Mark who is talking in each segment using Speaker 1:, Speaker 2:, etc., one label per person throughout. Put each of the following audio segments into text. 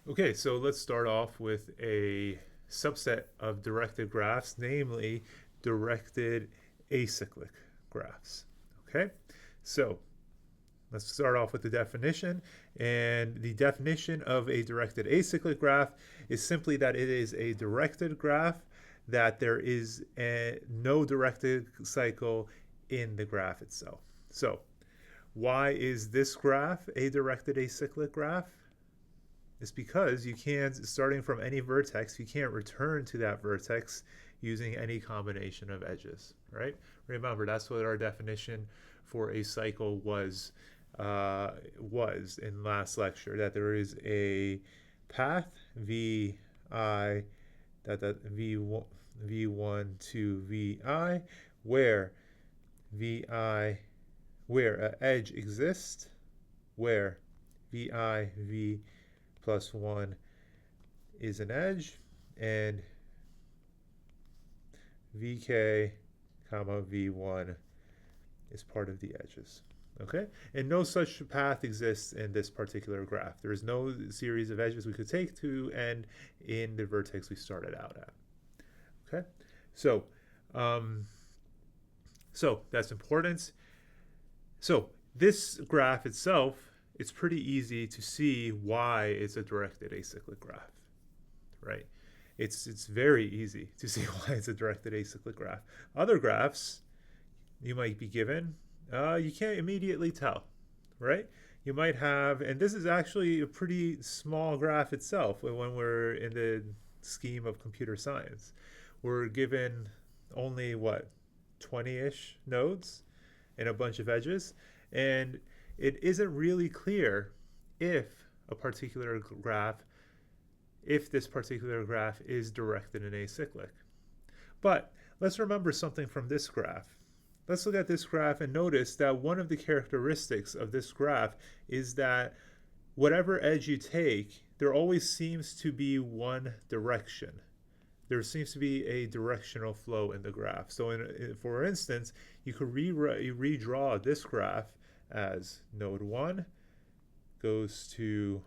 Speaker 1: Okay, so let's start off with a subset of directed graphs, namely directed acyclic graphs. Okay, so let's start off with the definition. And the definition of a directed acyclic graph is simply that it is a directed graph that there is no directed cycle in the graph itself. So, why is this graph a directed acyclic graph? It's because you can't, starting from any vertex, you can't return to that vertex using any combination of edges, right? Remember, that's what our definition for a cycle was in last lecture, that there is a path vi v1 to vi where vi where an edge exists, where v plus 1 is an edge, and vk comma v1 is part of the edges. Okay, and no such path exists in this particular graph. There is no series of edges we could take to end in the vertex we started out at. Okay, so so that's important. So this graph itself, it's pretty easy to see why it's a directed acyclic graph, right? It's very easy to see why it's a directed acyclic graph. Other graphs you might be given, you can't immediately tell, right? You might have, and this is actually a pretty small graph itself when we're in the scheme of computer science. We're given only, what, 20-ish nodes and a bunch of edges, and it isn't really clear if a particular graph, if this particular graph is directed and acyclic. But let's remember something from this graph. Let's look at this graph and notice that one of the characteristics of this graph is that whatever edge you take, there always seems to be one direction. There seems to be a directional flow in the graph. So for instance, you could redraw this graph as node 1 goes to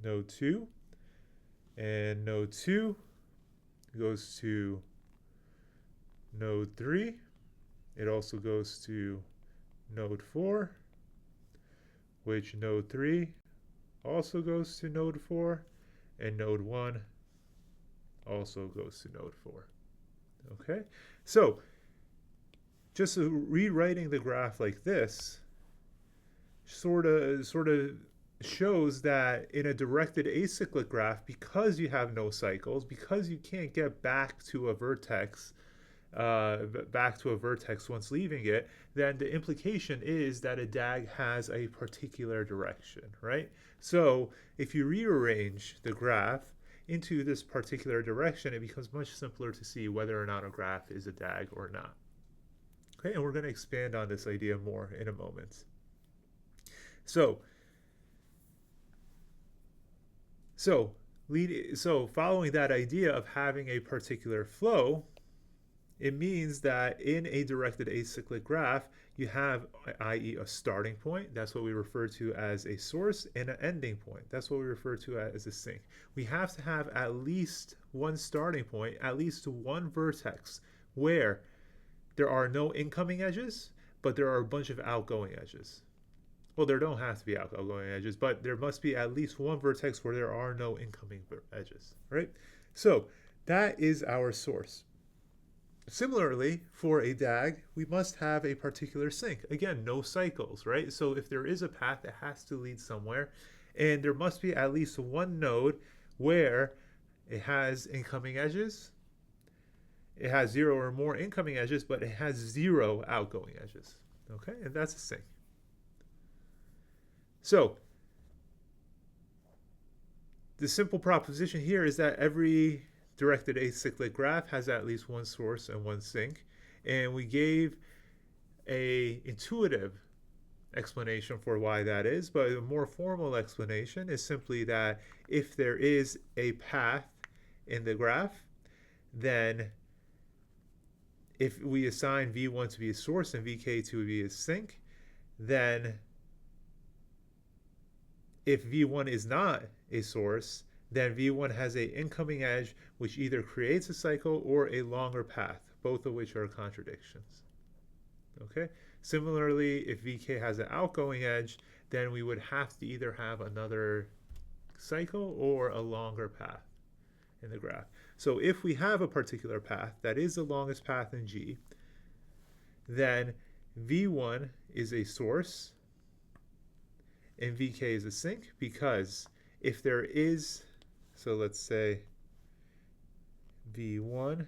Speaker 1: node 2, and node 2 goes to node 3. It also goes to node 4, which node 3 also goes to node 4, and node 1 also goes to node 4. Okay, so just rewriting the graph like this sort of shows that in a directed acyclic graph, because you have no cycles, because you can't get back to a vertex once leaving it, then the implication is that a DAG has a particular direction, right? So if you rearrange the graph into this particular direction, it becomes much simpler to see whether or not a graph is a DAG or not. Okay, and we're going to expand on this idea more in a moment. So following that idea of having a particular flow, it means that in a directed acyclic graph, you have, i.e., a starting point. That's what we refer to as a source, and an ending point. That's what we refer to as a sink. We have to have at least one starting point, at least one vertex, where there are no incoming edges, but there are a bunch of outgoing edges. Well, there don't have to be outgoing edges, but there must be at least one vertex where there are no incoming edges, right? So that is our source. Similarly, for a DAG, we must have a particular sink. Again, no cycles, right? So if there is a path, it has to lead somewhere, and there must be at least one node where it has incoming edges. It has 0 or more incoming edges, but it has 0 outgoing edges. Okay, and that's a sink. So the simple proposition here is that every directed acyclic graph has at least one source and one sink, and we gave a intuitive explanation for why that is, but a more formal explanation is simply that if there is a path in the graph, then if we assign v1 to be a source and vk to be a sink, then if V1 is not a source, then V1 has a incoming edge which either creates a cycle or a longer path, both of which are contradictions. Okay. Similarly, if VK has an outgoing edge, then we would have to either have another cycle or a longer path in the graph. So if we have a particular path that is the longest path in G, then V1 is a source and VK is a sink, because if there is, so let's say V1,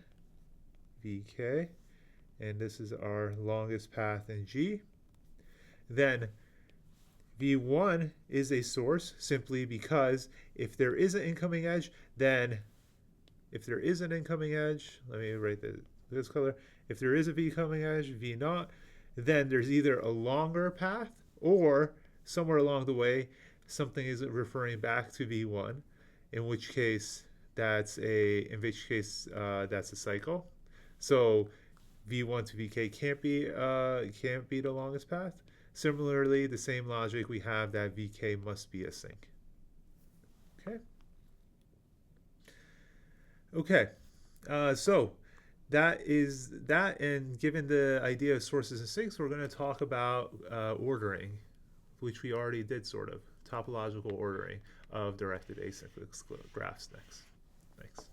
Speaker 1: VK, and this is our longest path in G, then V1 is a source simply because if there is an incoming edge, then if there is an incoming edge, let me write this color, if there is a V coming edge, V naught, then there's either a longer path or somewhere along the way something is referring back to V1, in which case that's a cycle. So V1 to VK can't be the longest path. Similarly, the same logic, we have that VK must be a sink. Okay. Okay. So that is that, and given the idea of sources and sinks, we're going to talk about ordering, which we already did, sort of topological ordering of directed acyclic graphs next. Thanks.